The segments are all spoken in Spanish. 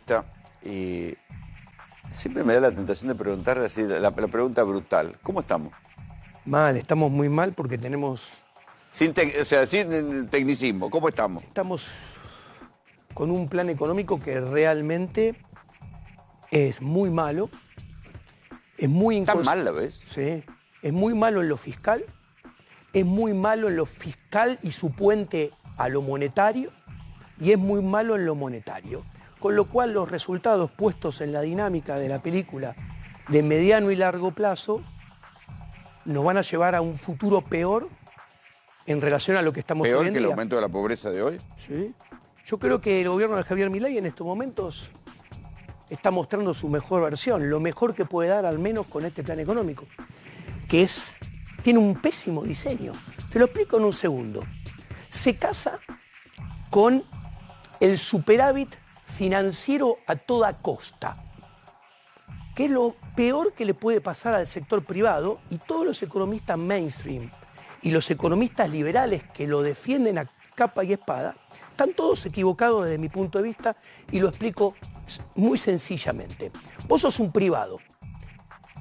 periodista y siempre me da la tentación de preguntar así, la pregunta brutal. ¿Cómo estamos? Mal, estamos muy mal porque tenemos... Sin tecnicismo, ¿cómo estamos? Estamos con un plan económico que realmente es muy malo, es muy ¿Tan mal la ves? Sí, es muy malo en lo fiscal, es muy malo en lo fiscal y su puente a lo monetario, y es muy malo en lo monetario. Con lo cual los resultados puestos en la dinámica de la película de mediano y largo plazo nos van a llevar a un futuro peor en relación a lo que estamos ¿Peor viviendo. que el aumento de la pobreza de hoy? Sí. Yo creo que el gobierno de Javier Milei en estos momentos está mostrando su mejor versión, lo mejor que puede dar al menos con este plan económico, que tiene un pésimo diseño. Te lo explico en un segundo. Se casa con el superávit financiero a toda costa, que es lo peor que le puede pasar al sector privado, y todos los economistas mainstream y los economistas liberales que lo defienden a capa y espada están todos equivocados desde mi punto de vista, y lo explico muy sencillamente. Vos sos un privado.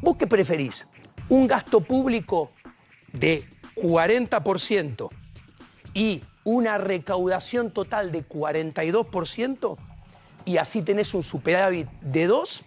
¿Vos qué preferís? ¿Un gasto público de 40% y una recaudación total de 42%, y así tenés un superávit de 2%?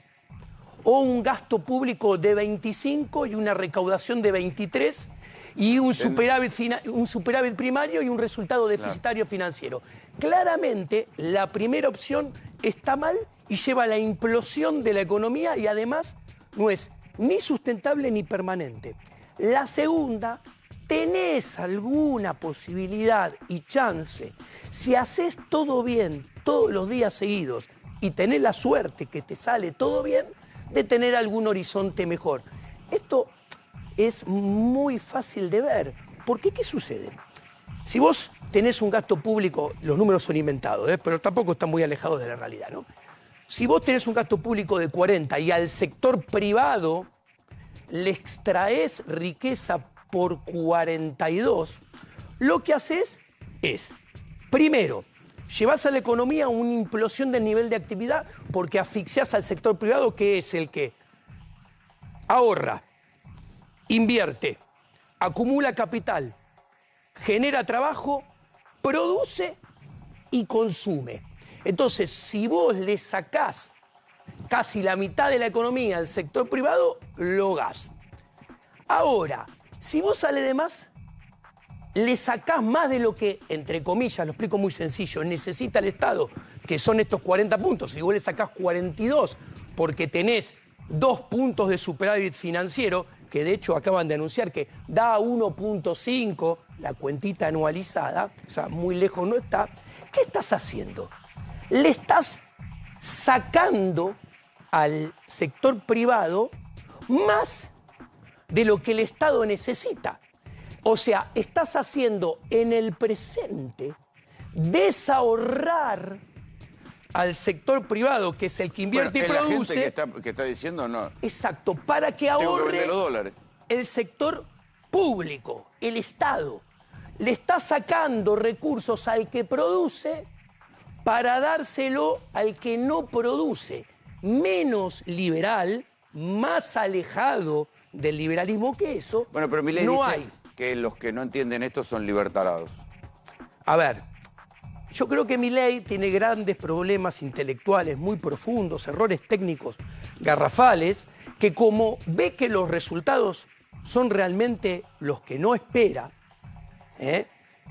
¿O un gasto público de 25% y una recaudación de 23%? Y un superávit primario y un resultado deficitario financiero. Claramente, la primera opción está mal y lleva a la implosión de la economía, y además no es ni sustentable ni permanente. La segunda, tenés alguna posibilidad y chance, si haces todo bien todos los días seguidos y tenés la suerte que te sale todo bien, de tener algún horizonte mejor. Esto es muy fácil de ver. ¿Por qué? ¿Qué sucede? Si vos tenés un gasto público, los números son inventados, pero tampoco están muy alejados de la realidad, ¿no? Si vos tenés un gasto público de 40 y al sector privado le extraes riqueza por 42, lo que haces es, primero, llevas a la economía a una implosión del nivel de actividad porque asfixiás al sector privado, que es el que ahorra, invierte, acumula capital, genera trabajo, produce y consume. Entonces, si vos le sacás casi la mitad de la economía al sector privado, lo gas. Ahora, si vos además le sacás más de lo que, entre comillas, lo explico muy sencillo, necesita el Estado, que son estos 40 puntos, si vos le sacás 42 porque tenés 2 puntos de superávit financiero, que de hecho acaban de anunciar que da 1.5 la cuentita anualizada, o sea, muy lejos no está, ¿qué estás haciendo? Le estás sacando al sector privado más de lo que el Estado necesita. O sea, estás haciendo en el presente desahorrar al sector privado, que es el que invierte y produce. La gente que está diciendo no. Exacto, para que ahorre. Tengo que vender los dólares. El sector público, el Estado. Le está sacando recursos al que produce para dárselo al que no produce. Menos liberal, más alejado del liberalismo que eso. Bueno, pero Milei no dice hay. Que los que no entienden esto son libertarados. A ver, yo creo que Milei tiene grandes problemas intelectuales muy profundos, errores técnicos garrafales, que como ve que los resultados son realmente los que no espera,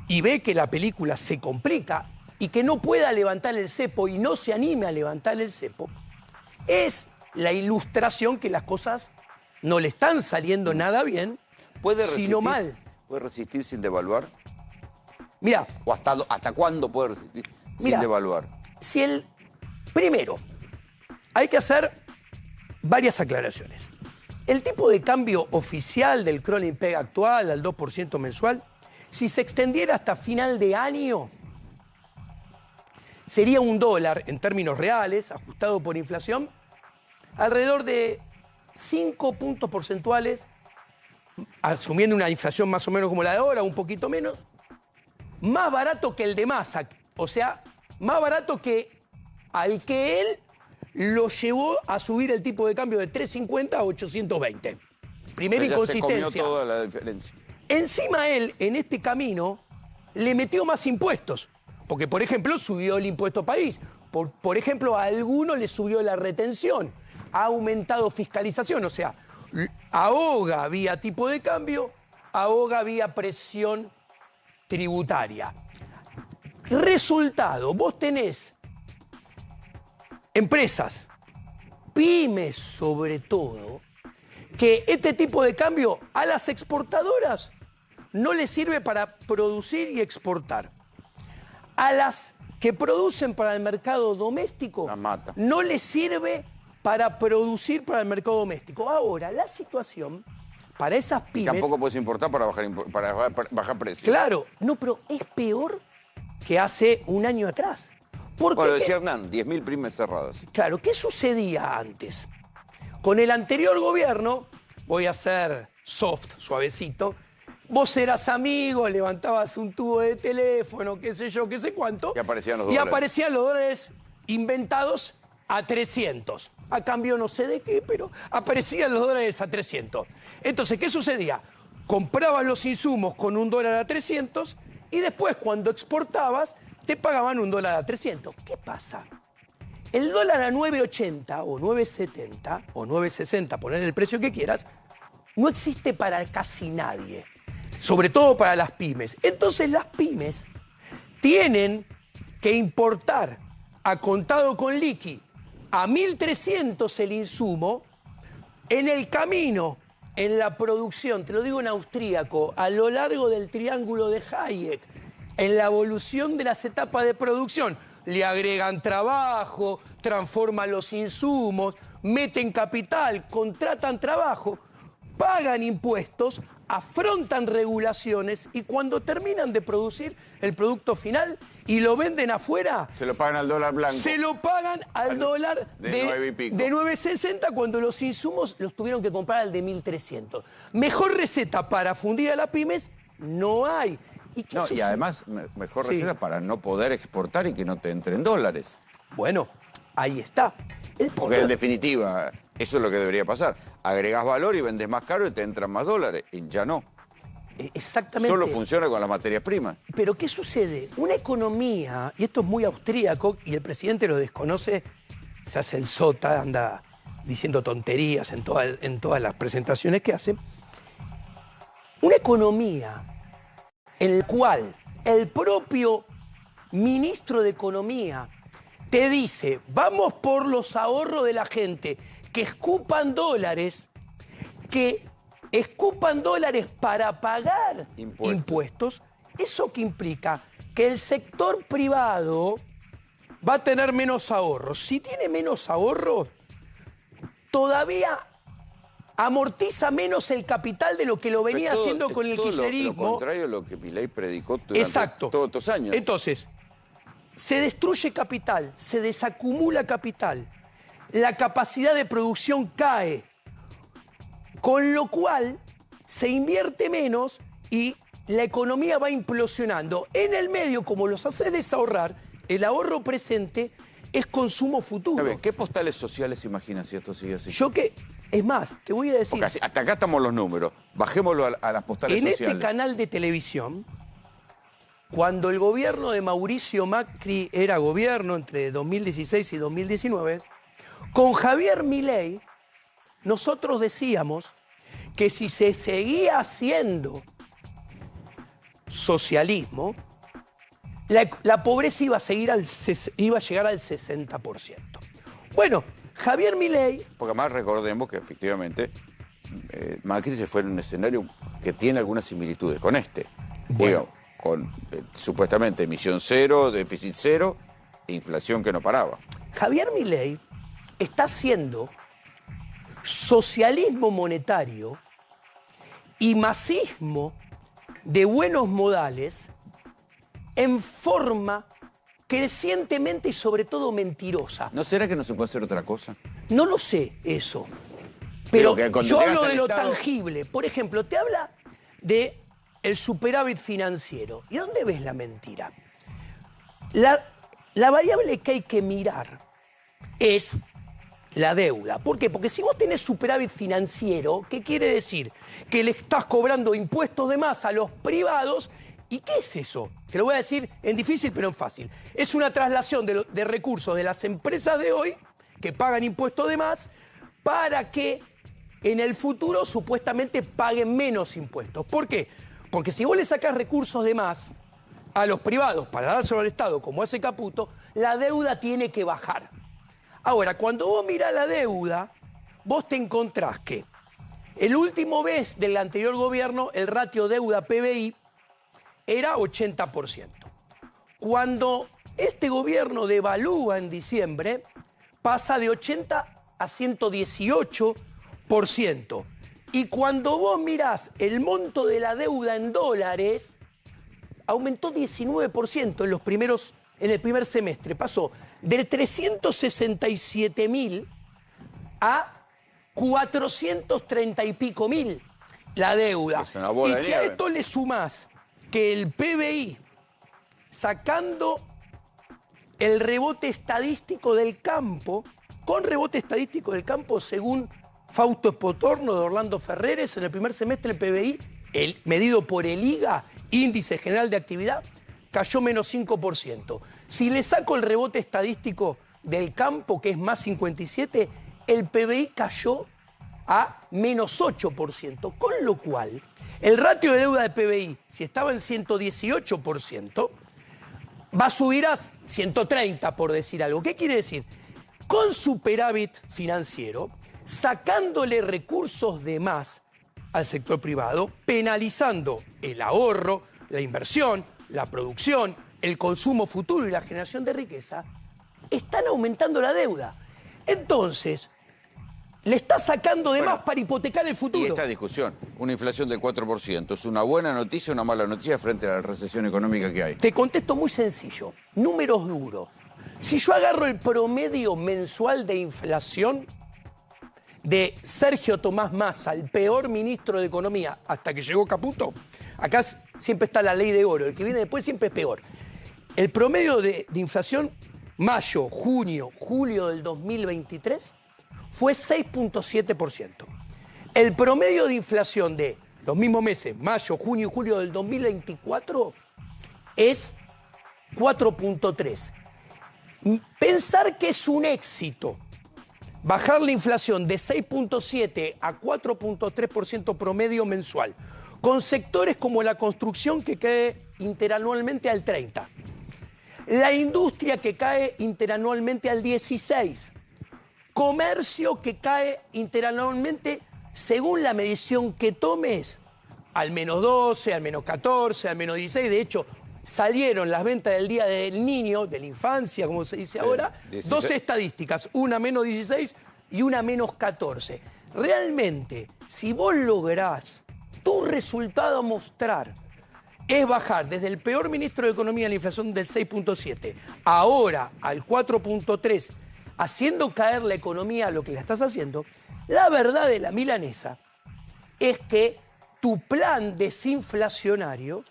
y ve que la película se complica y que no pueda levantar el cepo y no se anime a levantar el cepo, es la ilustración que las cosas no le están saliendo nada bien, sino mal. ¿Puede resistir sin devaluar? Mira. ¿O hasta cuándo puede resistir sin devaluar? Primero, hay que hacer varias aclaraciones. El tipo de cambio oficial del crawling peg actual, al 2% mensual, si se extendiera hasta final de año, sería $1 en términos reales, ajustado por inflación, alrededor de 5 puntos porcentuales, asumiendo una inflación más o menos como la de ahora, un poquito menos, más barato que el de Massa, o sea, más barato que al que él lo llevó a subir el tipo de cambio de 350 a 820. Primera inconsistencia. Se comió toda la diferencia. Encima él, en este camino, le metió más impuestos. Porque, por ejemplo, subió el impuesto país. Por ejemplo, a algunos le subió la retención. Ha aumentado fiscalización. O sea, ahoga vía tipo de cambio, ahoga vía presión tributaria. Resultado, vos tenés empresas, pymes sobre todo, que este tipo de cambio a las exportadoras no les sirve para producir y exportar. A las que producen para el mercado doméstico no les sirve para producir para el mercado doméstico. Ahora, la situación para esas pymes... Y tampoco puedes importar para bajar precios. Claro, no, pero es peor que hace un año atrás. Porque, bueno, decía Hernán, 10.000 pymes cerradas. Claro, ¿qué sucedía antes? Con el anterior gobierno, voy a ser soft, suavecito, vos eras amigo, levantabas un tubo de teléfono, qué sé yo, qué sé cuánto. Y aparecían los dólares. Y aparecían los dólares inventados a 300. A cambio no sé de qué, pero aparecían los dólares a 300. Entonces, ¿qué sucedía? Comprabas los insumos con $1 a 300 y después, cuando exportabas, te pagaban $1 a 300. ¿Qué pasa? El dólar a 9.80 o 9.70 o 9.60, poner el precio que quieras, no existe para casi nadie, sobre todo para las pymes. Entonces las pymes tienen que importar a contado con liqui a 1.300 el insumo. En el camino, en la producción, te lo digo en austríaco, a lo largo del triángulo de Hayek, en la evolución de las etapas de producción, le agregan trabajo, transforman los insumos, meten capital, contratan trabajo, pagan impuestos, afrontan regulaciones y cuando terminan de producir el producto final y lo venden afuera... Se lo pagan al dólar blanco. Se lo pagan al dólar de 9 y pico. De 9.60 cuando los insumos los tuvieron que comprar al de 1.300. Mejor receta para fundir a las pymes no hay. Y además, mejor receta para no poder exportar y que no te entren dólares. Bueno, ahí está. Porque en definitiva, eso es lo que debería pasar. Agregás valor y vendes más caro y te entran más dólares. Y ya no. Exactamente. Solo funciona con las materias primas. Pero ¿qué sucede? Una economía, y esto es muy austríaco, y el presidente lo desconoce, se hace el sota, anda diciendo tonterías en todas las presentaciones que hace. Una economía en la cual el propio ministro de Economía te dice, vamos por los ahorros de la gente, que escupan dólares para pagar impuestos. ¿Eso qué implica? Que el sector privado va a tener menos ahorros. Si tiene menos ahorros, todavía amortiza menos el capital de lo que lo venía haciendo con el kirchnerismo. Lo contrario a lo que Milei predicó durante todos estos años. Entonces, se destruye capital, se desacumula capital, la capacidad de producción cae, con lo cual se invierte menos y la economía va implosionando. En el medio, como los hace desahorrar, el ahorro presente es consumo futuro. ¿Qué postales sociales imaginas si esto sigue así? Es más, te voy a decir... Porque hasta acá estamos los números. Bajémoslo a las postales sociales. En este canal de televisión, cuando el gobierno de Mauricio Macri era gobierno entre 2016 y 2019, con Javier Milei, nosotros decíamos que si se seguía haciendo socialismo, la pobreza iba a llegar al 60%. Bueno, Javier Milei... Porque además recordemos que efectivamente Macri se fue en un escenario que tiene algunas similitudes con este. Bueno. Digo, con supuestamente emisión cero, déficit cero e inflación que no paraba. Javier Milei está haciendo socialismo monetario y masismo de buenos modales en forma crecientemente y sobre todo mentirosa. ¿No será que no se puede hacer otra cosa? No lo sé eso, pero yo hablo de lo Estado... tangible. Por ejemplo, te habla de el superávit financiero. ¿Y dónde ves la mentira? La variable que hay que mirar es la deuda. ¿Por qué? Porque si vos tenés superávit financiero, ¿qué quiere decir? Que le estás cobrando impuestos de más a los privados. ¿Y qué es eso? Te lo voy a decir en difícil pero en fácil. Es una traslación de recursos de las empresas de hoy que pagan impuestos de más para que en el futuro supuestamente paguen menos impuestos. ¿Por qué? Porque si vos le sacás recursos de más a los privados para dárselo al Estado, como hace Caputo, la deuda tiene que bajar. Ahora, cuando vos mirás la deuda, vos te encontrás que el último mes del anterior gobierno, el ratio deuda-PBI era 80%. Cuando este gobierno devalúa en diciembre, pasa de 80 a 118%. Y cuando vos mirás el monto de la deuda en dólares, aumentó 19% en el primer semestre. Pasó de 367.000 a 430 y pico mil la deuda. Es una bola y de si nieve. a esto le sumás que el PBI, sacando el rebote estadístico del campo, con rebote estadístico del campo, según Fausto Espotorno de Orlando Ferreres, en el primer semestre el PBI, medido por el IGA, Índice General de Actividad, cayó menos 5%. Si le saco el rebote estadístico del campo, que es más 57, el PBI cayó a menos 8%, con lo cual el ratio de deuda de PBI, si estaba en 118%, va a subir a 130, por decir algo. ¿Qué quiere decir? Con superávit financiero, sacándole recursos de más al sector privado, penalizando el ahorro, la inversión, la producción, el consumo futuro y la generación de riqueza, están aumentando la deuda. Entonces, le está sacando de más para hipotecar el futuro. Y esta discusión, una inflación del 4%, ¿es una buena noticia o una mala noticia frente a la recesión económica que hay? Te contesto muy sencillo, números duros. Si yo agarro el promedio mensual de inflación de Sergio Tomás Massa, el peor ministro de Economía hasta que llegó Caputo, acá siempre está la ley de oro, el que viene después siempre es peor. El promedio de inflación mayo, junio, julio del 2023 fue 6.7%. El promedio de inflación de los mismos meses, mayo, junio y julio del 2024, es 4.3%. Pensar que es un éxito bajar la inflación de 6.7 a 4.3% promedio mensual, con sectores como la construcción que cae interanualmente al 30%, la industria que cae interanualmente al 16%, comercio que cae interanualmente, según la medición que tomes, al menos 12, al menos 14, al menos 16. De hecho, salieron las ventas del Día del Niño, de la infancia, como se dice ahora, 16. Dos estadísticas, una menos 16 y una menos 14. Realmente, si vos lográs tu resultado a mostrar es bajar desde el peor ministro de Economía la inflación del 6.7 ahora al 4.3, haciendo caer la economía a lo que la estás haciendo, la verdad de la milanesa es que tu plan desinflacionario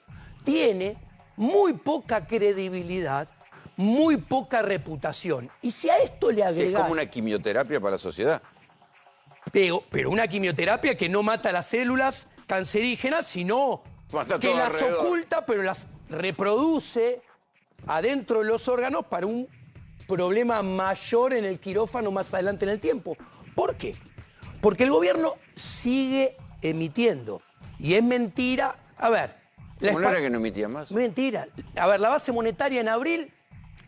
tiene muy poca credibilidad, muy poca reputación. Y si a esto le agregás... Sí, es como una quimioterapia para la sociedad. Pero una quimioterapia que no mata las células cancerígenas, sino Mata que todo las alrededor. oculta, pero las reproduce adentro de los órganos para un problema mayor en el quirófano más adelante en el tiempo. ¿Por qué? Porque el gobierno sigue emitiendo. Y es mentira. A ver. ¿Cómo no era que no emitía más? Mentira. A ver, la base monetaria en abril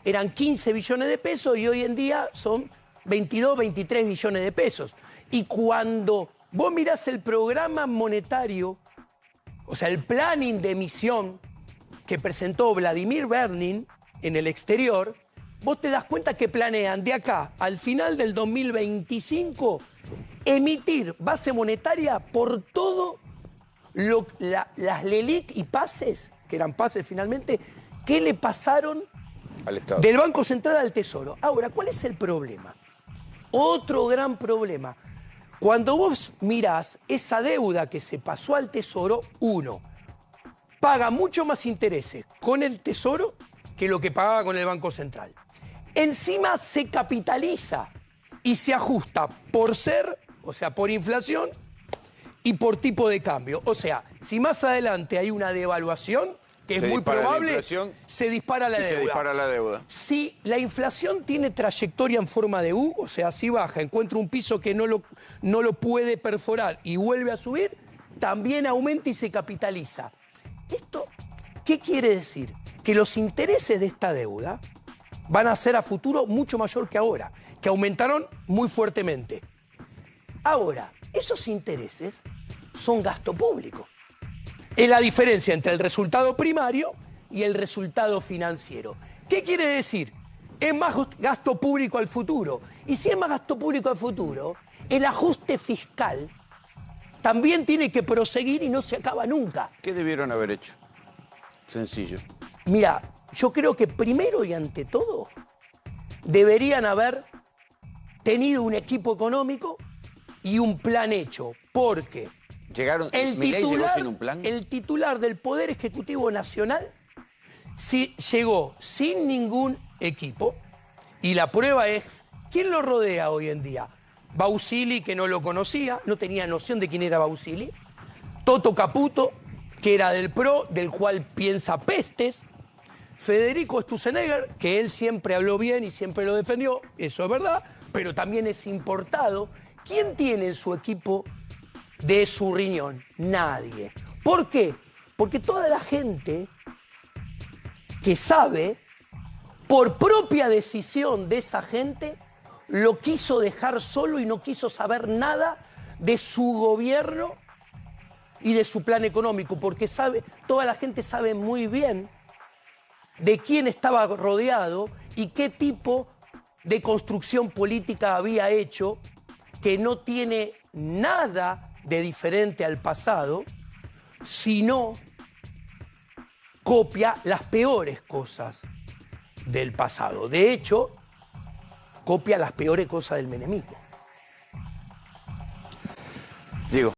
eran 15 billones de pesos y hoy en día son 22, 23 billones de pesos. Y cuando vos mirás el programa monetario, o sea, el planning de emisión que presentó Vladimir Bernin en el exterior, vos te das cuenta que planean de acá al final del 2025 emitir base monetaria por todo las LELIC y pases, que eran pases finalmente, que le pasaron Al Estado. del Banco Central al Tesoro. Ahora, ¿cuál es el problema? Otro gran problema. Cuando vos mirás esa deuda que se pasó al Tesoro, uno, paga mucho más intereses con el Tesoro que lo que pagaba con el Banco Central. Encima se capitaliza y se ajusta por ser, o sea, por inflación y por tipo de cambio. O sea, si más adelante hay una devaluación, que es muy probable, se dispara la deuda. Se dispara la deuda. Si la inflación tiene trayectoria en forma de U, o sea, si baja, encuentra un piso que no lo puede perforar y vuelve a subir, también aumenta y se capitaliza. ¿Esto qué quiere decir? Que los intereses de esta deuda van a ser a futuro mucho mayor que ahora, que aumentaron muy fuertemente. Ahora, esos intereses son gasto público. Es la diferencia entre el resultado primario y el resultado financiero. ¿Qué quiere decir? Es más gasto público al futuro. Y si es más gasto público al futuro, el ajuste fiscal también tiene que proseguir y no se acaba nunca. ¿Qué debieron haber hecho? Sencillo. Mira, yo creo que primero y ante todo deberían haber tenido un equipo económico y un plan hecho, porque llegó sin un plan. El titular del Poder Ejecutivo Nacional llegó sin ningún equipo y la prueba es, ¿quién lo rodea hoy en día? Bausili, que no lo conocía, no tenía noción de quién era Bausili. Toto Caputo, que era del PRO, del cual piensa pestes. Federico Sturzenegger, que él siempre habló bien y siempre lo defendió, eso es verdad, pero también es importado. ¿Quién tiene en su equipo de su riñón? Nadie. ¿Por qué? Porque toda la gente que sabe, por propia decisión de esa gente, lo quiso dejar solo y no quiso saber nada de su gobierno y de su plan económico, porque toda la gente sabe muy bien de quién estaba rodeado y qué tipo de construcción política había hecho, que no tiene nada de diferente al pasado, sino copia las peores cosas del pasado. De hecho, copia las peores cosas del menemismo. Diego.